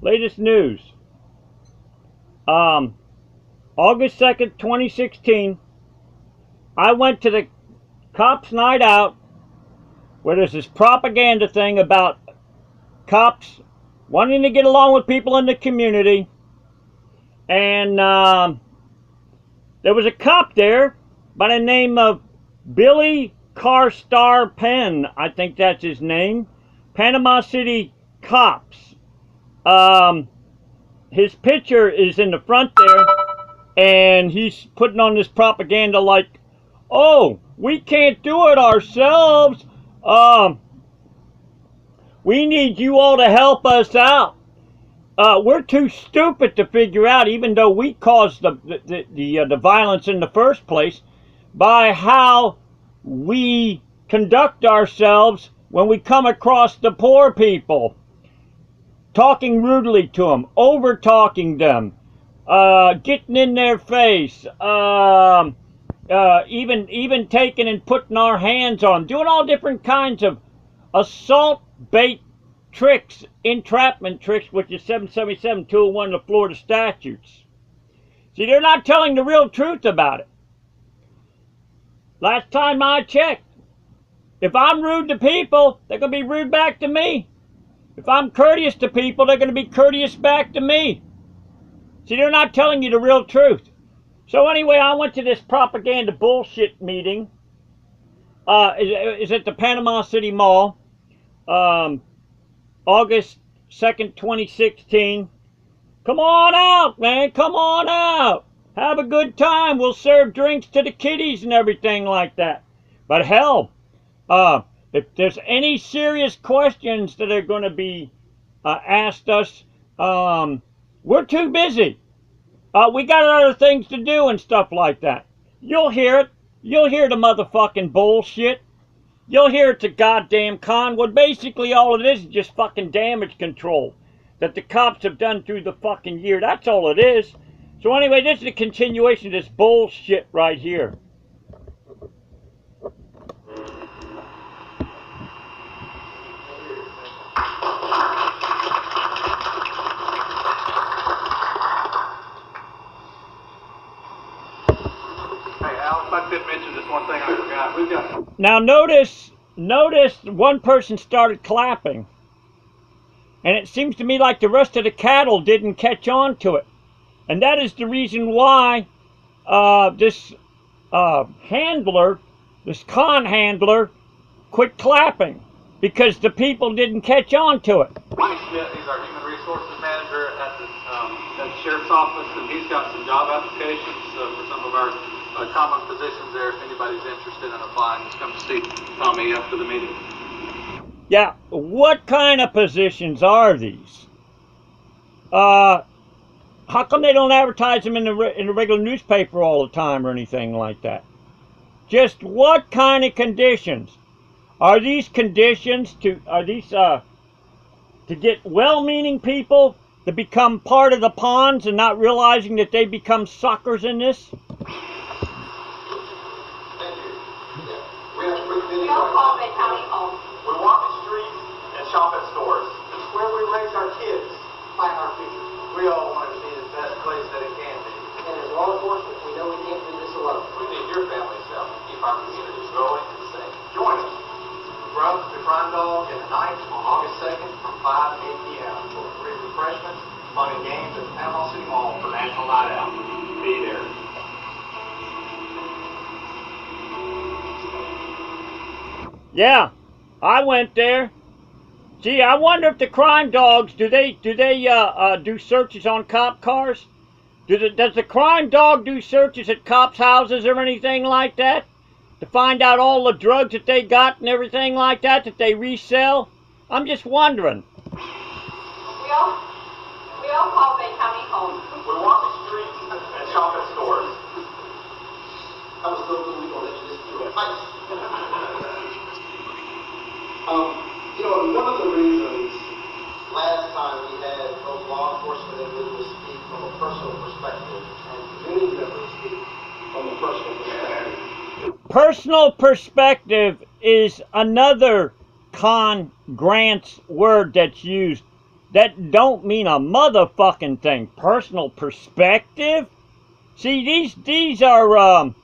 Latest news. August 2nd, 2016, I went to the cops' night out where there's this propaganda thing about cops wanting to get along with people in the community. And there was a cop there by the name of Billy Carstar Penn, I think that's his name. Panama City Cops. His picture is in the front there, and he's putting on this propaganda like, oh, we can't do it ourselves. We need you all to help us out. We're too stupid to figure out, even though we caused the violence in the first place, by how we conduct ourselves when we come across the poor people. Talking rudely to them, over-talking them, getting in their face, even taking and putting our hands on them, doing all different kinds of assault bait tricks, entrapment tricks, which is 777-201 of the Florida statutes. See, they're not telling the real truth about it. Last time I checked, if I'm rude to people, they're going to be rude back to me. If I'm courteous to people, they're going to be courteous back to me. See, they're not telling you the real truth. So anyway, I went to this propaganda bullshit meeting. It's at the Panama City Mall. August 2nd, 2016. Come on out, man. Come on out. Have a good time. We'll serve drinks to the kiddies and everything like that. But hell, if there's any serious questions that are going to be asked us, we're too busy. We got other things to do and stuff like that. You'll hear it. You'll hear the motherfucking bullshit. You'll hear it's a goddamn con. Well, basically all it is just fucking damage control that the cops have done through the fucking year. That's all it is. So anyway, this is a continuation of this bullshit right here. I did mention this one thing I forgot. Now notice one person started clapping. And it seems to me like the rest of the cattle didn't catch on to it. And that is the reason why this handler, this con handler, quit clapping. Because the people didn't catch on to it. Mike Schmidt, he's our human resources manager at the sheriff's office, and he's got some job applications for some of our common positions there. If anybody's interested in applying, just come see Tommy after the meeting. Yeah, what kind of positions are these? How come they don't advertise them in the regular newspaper all the time or anything like that? Just what kind of conditions? Are these conditions to get well-meaning people to become part of the pawns and not realizing that they become suckers in this? We all call Bay County home. We walk the streets and shop at stores. It's where we raise our kids, plan our future. We all want it to be the best place that it can be. And as law enforcement, we know we can't do this alone. We need your family's help to keep our communities growing and safe. Join us. Run the Crime Dog in the night on August 2nd from 5 to 8 p.m. for free refreshments, fun and games at the Panama City Mall for National Night Out. Be there. Yeah, I went there. Gee, I wonder if the crime dogs do searches on cop cars? Does the crime dog do searches at cops' houses or anything like that to find out all the drugs that they got and everything like that they resell? I'm just wondering. We all call Bay County home. We walk the streets and shop at stores. I was hoping we were going to let you just do it. One of the reasons Last time we had both law enforcement individuals speak from a personal perspective and community members speak from a personal perspective. Personal perspective is another con grants word that's used. that don't mean a motherfucking thing. Personal perspective? See, these are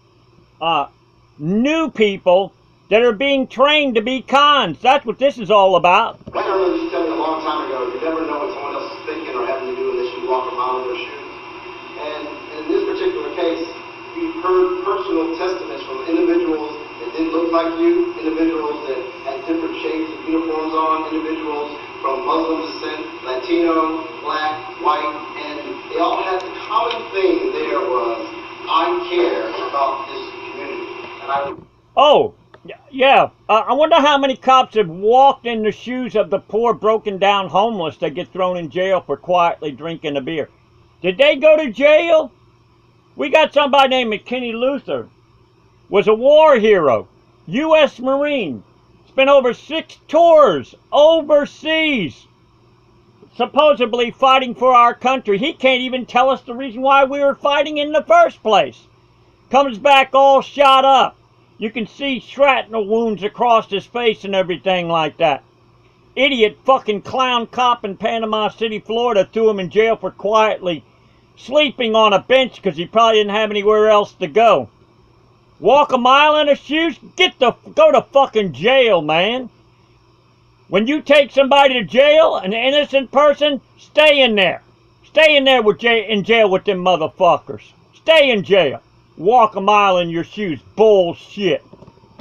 new people that are being trained to be cons. That's what this is all about. I remember you telling me a long time ago, you never know what someone else is thinking or having to do unless you walk a mile in their shoes. And in this particular case, we've heard personal testaments from individuals that didn't look like you, individuals that had different shades of uniforms on, individuals from Muslim descent, Latino, black, white, and they all had the common thing there was, I care about this community. Oh, yeah. I wonder how many cops have walked in the shoes of the poor, broken down homeless that get thrown in jail for quietly drinking a beer. Did they go to jail? We got somebody named McKinney Luther. Was a war hero, U.S. Marine. Spent over 6 tours overseas, supposedly fighting for our country. He can't even tell us the reason why we were fighting in the first place. Comes back all shot up. You can see shrapnel wounds across his face and everything like that. Idiot fucking clown cop in Panama City, Florida threw him in jail for quietly sleeping on a bench because he probably didn't have anywhere else to go. Walk a mile in his shoes? Go to fucking jail, man. When you take somebody to jail, an innocent person, stay in there. Stay in there in jail with them motherfuckers. Stay in jail. Walk a mile in your shoes. Bullshit.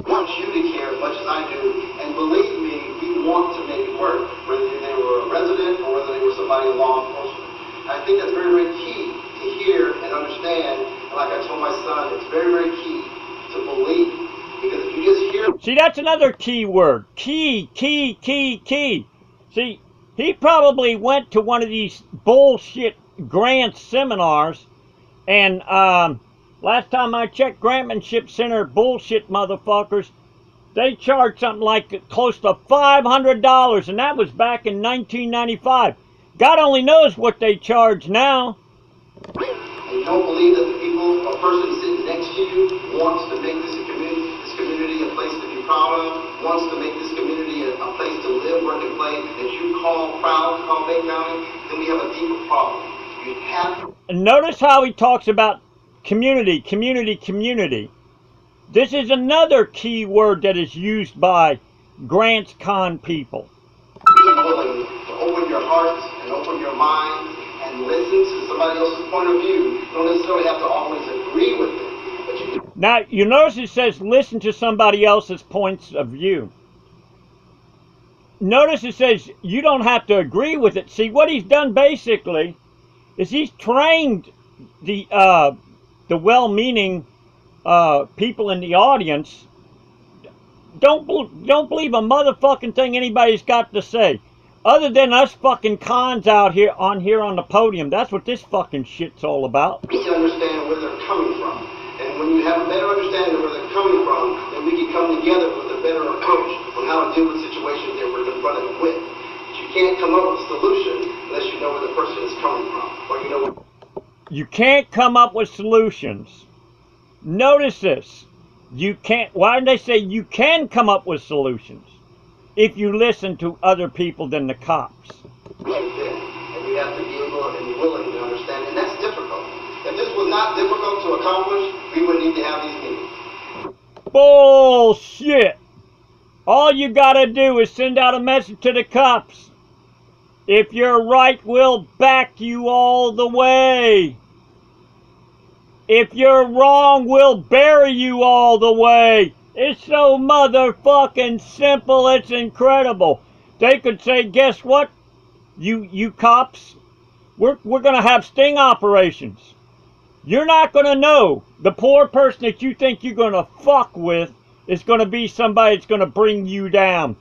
I want you to care as much as I do, and believe me, we want to make it work, whether they were a resident or whether they were somebody in law enforcement. I think that's very, very key to hear and understand. And like I told my son, it's very, very key to believe. Because if you just hear... See, that's another key word. Key. See, he probably went to one of these bullshit grant seminars, and last time I checked, Grantmanship Center bullshit motherfuckers, they charged something like close to $500, and that was back in 1995. God only knows what they charge now. And you don't believe that the people or person sitting next to you wants to make this community a place to be proud of, wants to make this community a place to live, work, and play, that you call proud, call Bay County, then we have a deeper problem. You have to... And notice how he talks about community. This is another key word that is used by Grants Con people. Be willing to open your hearts and open your mind and listen to somebody else's point of view. You don't necessarily have to always agree with it. But now, you notice it says listen to somebody else's points of view. Notice it says you don't have to agree with it. See, what he's done basically is he's trained the well-meaning people in the audience. Don't believe a motherfucking thing anybody's got to say, other than us fucking cons out here on the podium. That's what this fucking shit's all about. We can understand where they're coming from, and when you have a better understanding of where they're coming from, then we can come together with a better approach on how to deal with situations that we're confronted with. But you can't come up with a solution unless you know where the person is coming from, or you know. You can't come up with solutions. Notice this. You can't. Why did they say you can come up with solutions? If you listen to other people than the cops. Right there. And we have to be able and be willing to understand. And that's difficult. If this was not difficult to accomplish, we wouldn't need to have these meetings. Bullshit. All you gotta do is send out a message to the cops. If you're right, we'll back you all the way. If you're wrong, we'll bury you all the way. It's so motherfucking simple, it's incredible. They could say, guess what, you cops? We're gonna have sting operations. You're not gonna know. The poor person that you think you're gonna fuck with is gonna be somebody that's gonna bring you down.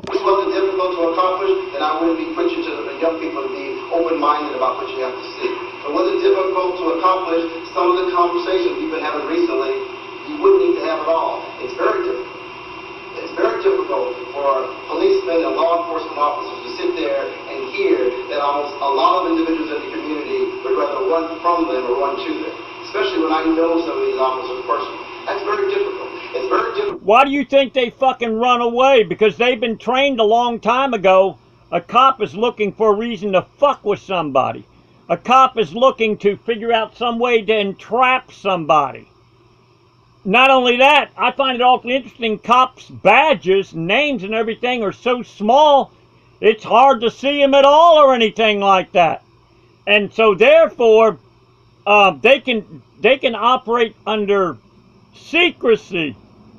If this wasn't difficult to accomplish, then I wouldn't be preaching to the young people to be open-minded about what you have to see. If it wasn't difficult to accomplish some of the conversations we've been having recently, you wouldn't need to have it all. It's very difficult. It's very difficult for policemen and law enforcement officers to sit there and hear that almost a lot of individuals in the community would rather run from them or run to them, especially when I know some of these officers personally. That's very difficult. It's very difficult. Why do you think they fucking run away? Because they've been trained a long time ago A cop is looking for a reason to fuck with somebody. A cop is looking to figure out some way to entrap somebody. Not only that, I find it awfully interesting, cops' badges, names and everything are so small, it's hard to see them at all or anything like that. And so therefore, they can operate under secrecy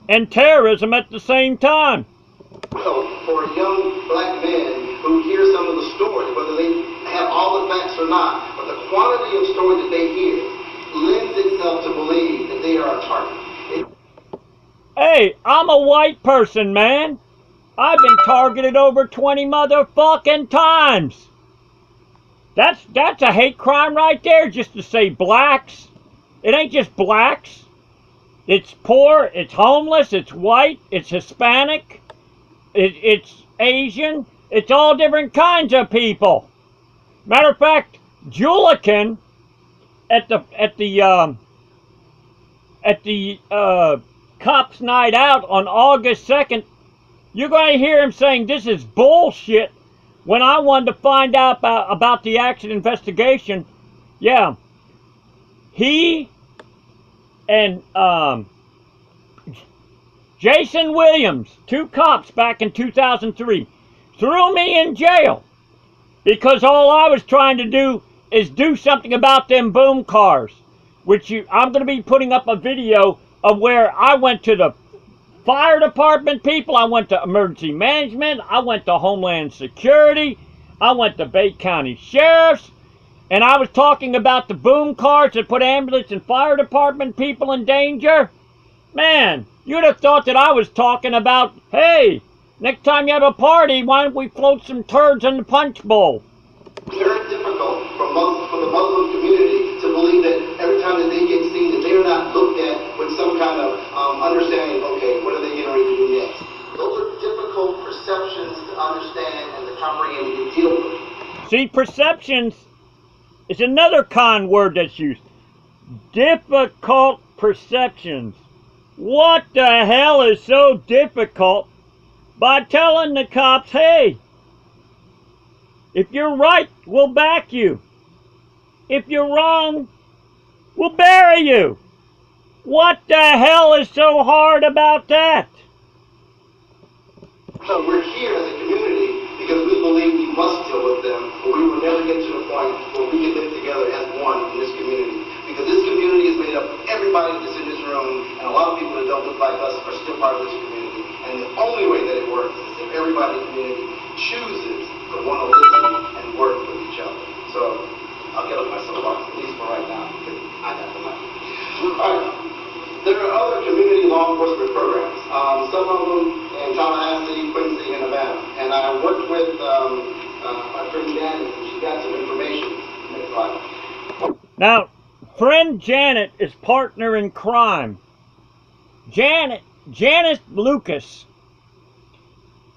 and terrorism at the same time. So for a young black man who hears some of the stories, whether they have all the facts or not, but the quantity of story that they hear lends itself to believe that they are a target. Hey, I'm a white person, man. I've been targeted over 20 motherfucking times. That's a hate crime right there, just to say blacks. It ain't just blacks. It's poor, it's homeless, it's white, it's Hispanic, it's Asian, it's all different kinds of people. Matter of fact, Jimbikeman at the cops' night out on August 2nd, you're going to hear him saying this is bullshit. When I wanted to find out about the accident investigation, yeah, he and Jason Williams, 2 cops back in 2003, threw me in jail because all I was trying to do is do something about them boom cars, which I'm going to be putting up a video of where I went to the fire department people, I went to emergency management, I went to Homeland Security, I went to Bay County Sheriff's, and I was talking about the boom cars that put ambulance and fire department people in danger. Man, you'd have thought that I was talking about, hey, next time you have a party, why don't we float some turds in the punch bowl? Very difficult for the Muslim community to believe that every time that they get seen, that they are not looked at with some kind of understanding, okay, what are they getting ready to do next? Those are difficult perceptions to understand and to comprehend and to deal with. See, perceptions is another con word that's used. Difficult perceptions. What the hell is so difficult by telling the cops, hey, if you're right, we'll back you. If you're wrong, we'll bury you. What the hell is so hard about that? So we're here as a community because we believe we must deal with them, but we will never get to the point where we can live together as one in this community. Because this community is made up of everybody that's in this room, and a lot of people that don't look like us are still part of this community. And the only way that it works is if everybody in the community chooses to want to listen and work with each other. So I'll get off my soapbox, at least for right now, because I got the money. All right. There are other community law enforcement programs. Some of them in Tallahassee, Quincy, and Havana. And I worked with my friend Janet, and she got some information. Next slide. Now, friend Janet is partner in crime. Janice Lucas,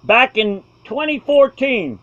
back in 2014,